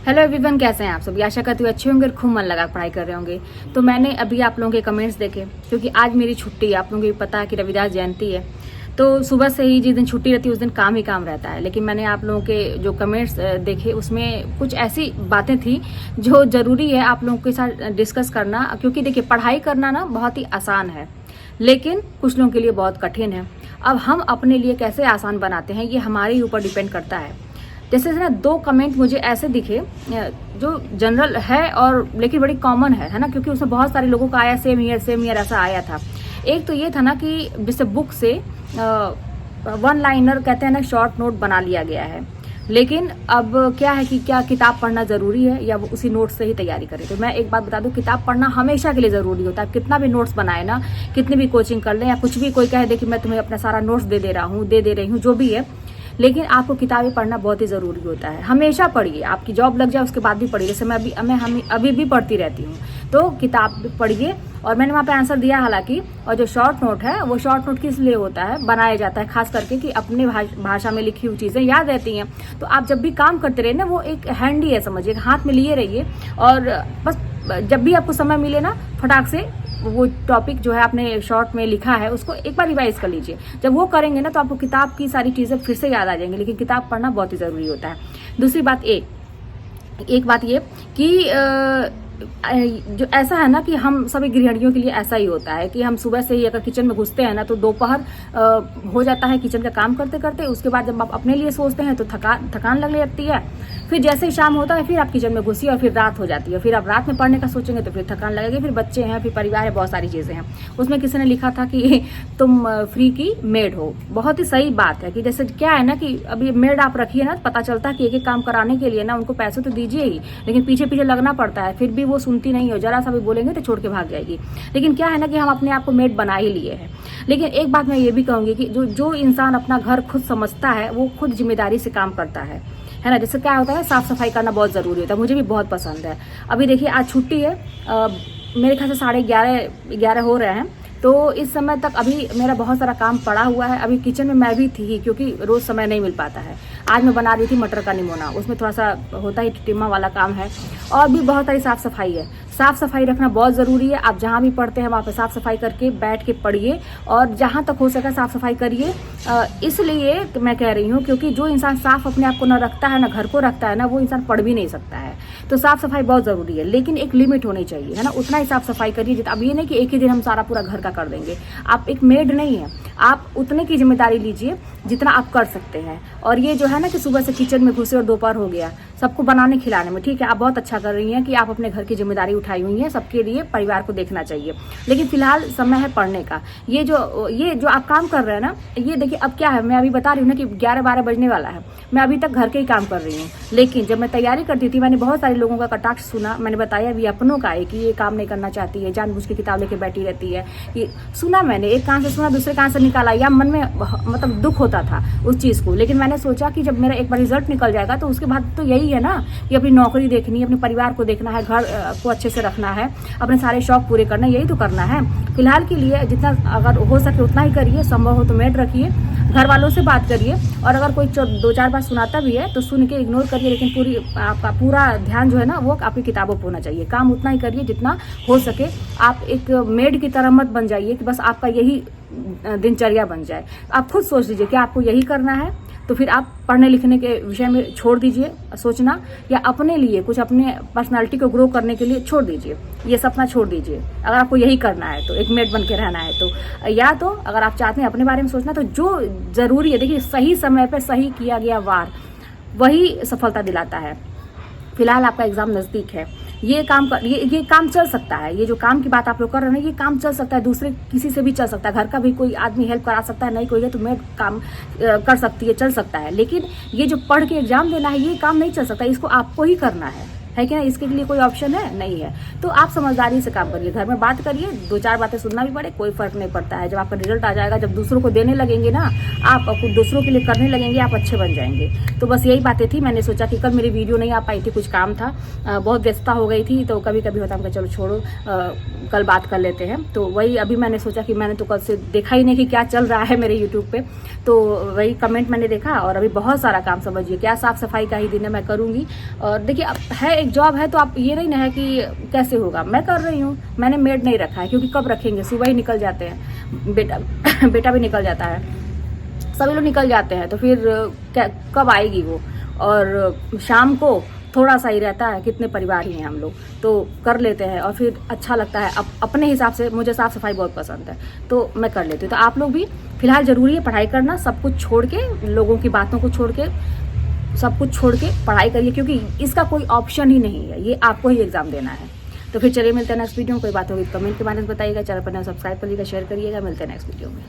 Hello everyone, कैसे हैं आप सब। आशा करती हूँ अच्छे होंगे और खूब मन लगा पढ़ाई कर रहे होंगे। तो मैंने अभी आप लोगों के कमेंट्स देखे, क्योंकि आज मेरी छुट्टी है। आप लोगों को पता है कि रविदास जयंती है, तो सुबह से ही जिस दिन छुट्टी रहती है उस दिन काम ही काम रहता है। लेकिन मैंने आप लोगों के जो कमेंट्स देखे उसमें कुछ ऐसी बातें थी जो ज़रूरी है आप लोगों के साथ डिस्कस करना। क्योंकि देखिए, पढ़ाई करना ना बहुत ही आसान है, लेकिन कुछ लोगों के लिए बहुत कठिन है। अब हम अपने लिए कैसे आसान बनाते हैं, ये हमारे ही ऊपर डिपेंड करता है। जैसे ना 2 कमेंट मुझे ऐसे दिखे जो जनरल है और लेकिन बड़ी कॉमन है ना, क्योंकि उसमें बहुत सारे लोगों का आया सेम ईयर ऐसा आया था। एक तो ये था ना कि जैसे बुक से 1 लाइनर कहते हैं ना, शॉर्ट नोट बना लिया गया है। लेकिन अब क्या है कि क्या किताब पढ़ना ज़रूरी है या वो उसी नोट से ही तैयारी करें। तो मैं एक बात बता दूं, किताब पढ़ना हमेशा के लिए ज़रूरी होता है। कितना भी नोट्स बनाए ना, कितनी भी कोचिंग कर लें या कुछ भी कोई कह दे कि मैं तुम्हें अपना सारा नोट्स दे दे रही हूँ, जो भी है, लेकिन आपको किताबें पढ़ना बहुत ही ज़रूरी होता है। हमेशा पढ़िए, आपकी जॉब लग जाए उसके बाद भी पढ़िए। जैसे मैं अभी भी पढ़ती रहती हूँ, तो किताब पढ़िए। और मैंने वहाँ पे आंसर दिया हालांकि। और जो शॉर्ट नोट है, वो शॉर्ट नोट किस लिए होता है, बनाया जाता है खास करके कि अपनी भाषा में लिखी हुई चीज़ें याद रहती हैं। तो आप जब भी काम करते रहे ना, वो एक हैंडी है, समझिए, हाथ में लिए रहिए। और बस जब भी आपको समय मिले ना, फटाक से वो टॉपिक जो है आपने शॉर्ट में लिखा है उसको एक बार रिवाइज कर लीजिए। जब वो करेंगे ना, तो आपको किताब की सारी चीज़ें फिर से याद आ जाएंगी। लेकिन किताब पढ़ना बहुत ही ज़रूरी होता है। दूसरी बात एक बात ये कि जो ऐसा है ना कि हम सभी गृहिणियों के लिए ऐसा ही होता है कि हम सुबह से ही अगर किचन में घुसते हैं ना, तो दोपहर हो जाता है किचन का काम करते करते। उसके बाद जब आप अपने लिए सोचते हैं तो थकान लगने लगती है। फिर जैसे ही शाम होता है, फिर आप किचन में घुसिए और फिर रात हो जाती है। फिर आप रात में पढ़ने का सोचेंगे तो फिर थकान लगेगी। फिर बच्चे हैं, फिर परिवार है, बहुत सारी चीज़ें हैं। उसमें किसी ने लिखा था कि तुम फ्री की मेड हो। बहुत ही सही बात है कि जैसे क्या है ना कि अभी मेड आप रखिए ना, पता चलता है कि एक एक काम कराने के लिए ना उनको पैसे तो दीजिए ही, लेकिन पीछे पीछे लगना पड़ता है। फिर भी वो सुनती नहीं हो, जरा सा भी बोलेंगे तो छोड़ के भाग जाएगी। लेकिन क्या है ना कि हम अपने आप को मेड बना ही लिए हैं। लेकिन एक बात मैं ये भी कहूंगी कि जो इंसान अपना घर खुद समझता है, वो खुद जिम्मेदारी से काम करता है ना। जैसे क्या होता है, साफ सफाई करना बहुत ज़रूरी होता है। मुझे भी बहुत पसंद है। अभी देखिए, आज छुट्टी है, मेरे ख्याल से 11:30 हो रहे हैं। तो इस समय तक अभी मेरा बहुत सारा काम पड़ा हुआ है। अभी किचन में मैं भी थी, क्योंकि रोज़ समय नहीं मिल पाता है। आज मैं बना रही थी मटर का निमोना, उसमें थोड़ा सा होता ही टिम्मा वाला काम है। और भी बहुत सारी साफ़ सफाई है। साफ़ सफाई रखना बहुत ज़रूरी है। आप जहाँ भी पढ़ते हैं वहाँ पे साफ़ सफाई करके बैठ के पढ़िए, और जहाँ तक हो सके साफ़ सफाई करिए। इसलिए मैं कह रही हूँ, क्योंकि जो इंसान साफ़ अपने आप को न रखता है, ना घर को रखता है ना, वो इंसान पढ़ भी नहीं सकता है। तो साफ़ सफाई बहुत ज़रूरी है, लेकिन एक लिमिट होनी चाहिए, है ना। उतना ही साफ़ सफाई करिए। अब ये नहीं कि एक ही दिन हम सारा पूरा घर का कर देंगे। आप एक मेड नहीं है, आप उतने की जिम्मेदारी लीजिए जितना आप कर सकते हैं। और ये जो है ना कि सुबह से किचन में घुसे और दोपहर हो गया सबको बनाने खिलाने में, ठीक है, आप बहुत अच्छा कर रही हैं कि आप अपने घर की जिम्मेदारी उठाई हुई हैं। सबके लिए, परिवार को देखना चाहिए। लेकिन फिलहाल समय है पढ़ने का। ये जो आप काम कर रहे हैं ना, ये देखिए, अब क्या है, मैं अभी बता रही हूँ ना कि 11-12 बजने वाला है। मैं अभी तक घर के ही काम कर रही हूँ। लेकिन जब मैं तैयारी करती थी, मैंने बहुत सारे लोगों का कटाक्ष सुना। मैंने बताया भी अपनों का है कि ये काम नहीं करना चाहती है, जानबूझ के किताब लेके बैठी रहती है। ये सुना मैंने, एक कान से सुना, दूसरे कान से निकाला, या मन में मतलब दुख होता था उस चीज़ को। लेकिन मैंने सोचा कि जब मेरा एक बार रिजल्ट निकल जाएगा तो उसके बाद तो यही है ना कि अपनी नौकरी देखनी है, अपने परिवार को देखना है, घर को अच्छे से रखना है, अपने सारे शौक पूरे करना है, यही तो करना है। फिलहाल के लिए जितना अगर हो सके उतना ही करिए। संभव हो तो मेड रखिए, घर वालों से बात करिए। और अगर कोई 2-4 बार सुनाता भी है तो सुन के इग्नोर करिए, लेकिन आपका पूरा ध्यान जो है ना, वो आपकी किताबों पर होना चाहिए। काम उतना ही करिए जितना हो सके। आप एक मेड की तरह मत बन जाइए कि बस आपका यही दिनचर्या बन जाए। आप खुद सोच लीजिए कि आपको यही करना है, तो फिर आप पढ़ने लिखने के विषय में छोड़ दीजिए सोचना, या अपने लिए कुछ, अपने पर्सनालिटी को ग्रो करने के लिए छोड़ दीजिए, ये सपना छोड़ दीजिए। अगर आपको यही करना है तो, एक मेड बन के रहना है तो, या तो अगर आप चाहते हैं अपने बारे में सोचना, तो जो ज़रूरी है, देखिए, सही समय पर सही किया गया वार वही सफलता दिलाता है। फिलहाल आपका एग्ज़ाम नज़दीक है। ये काम चल सकता है। ये जो काम की बात आप लोग कर रहे हैं, ये काम चल सकता है, दूसरे किसी से भी चल सकता है। घर का भी कोई आदमी हेल्प करा सकता है, नहीं कोई है तो मैं काम कर सकती है, चल सकता है। लेकिन ये जो पढ़ के एग्जाम देना है, ये काम नहीं चल सकता, इसको आपको ही करना है। है कि ना, इसके लिए कोई ऑप्शन है नहीं है। तो आप समझदारी से काम करिए, घर में बात करिए, 2-4 बातें सुनना भी पड़े, कोई फर्क नहीं पड़ता है। जब आपका रिजल्ट आ जाएगा, जब दूसरों को देने लगेंगे ना, आप कुछ दूसरों के लिए करने लगेंगे, आप अच्छे बन जाएंगे। तो बस यही बातें थी। मैंने सोचा कि कल मेरी वीडियो नहीं आ पाई थी, कुछ काम था, बहुत व्यस्तता हो गई थी, तो कभी कभी होता है चलो छोड़ो, कल बात कर लेते हैं। तो वही अभी मैंने सोचा कि मैंने तो कल से देखा ही नहीं कि क्या चल रहा है मेरे यूट्यूब पे, तो वही कमेंट मैंने देखा। और अभी बहुत सारा काम, समझिए क्या साफ सफाई का ही दिन है, मैं करूंगी। और देखिए अब है, एक जॉब है, तो आप ये नहीं ना है कि कैसे होगा, मैं कर रही हूँ। मैंने मेड नहीं रखा है, क्योंकि कब रखेंगे, सुबह ही निकल जाते हैं, बेटा भी निकल जाता है, सभी लोग निकल जाते हैं, तो फिर कब आएगी वो। और शाम को थोड़ा सा ही रहता है, कितने परिवार ही हैं हम लोग, तो कर लेते हैं और फिर अच्छा लगता है। अपने हिसाब से मुझे साफ सफाई बहुत पसंद है, तो मैं कर लेती हूँ। तो आप लोग भी फिलहाल जरूरी है पढ़ाई करना, सब कुछ छोड़ के, लोगों की बातों को छोड़ के, सब कुछ छोड़ के पढ़ाई करिए, क्योंकि इसका कोई ऑप्शन ही नहीं है, ये आपको ही एग्जाम देना है। तो फिर चलिए मिलते हैं नेक्स्ट वीडियो में। कोई बात होगी कमेंट के बारे में बताइएगा, चैनल पर सब्सक्राइब करिएगा, शेयर करिएगा। मिलते हैं नेक्स्ट वीडियो में।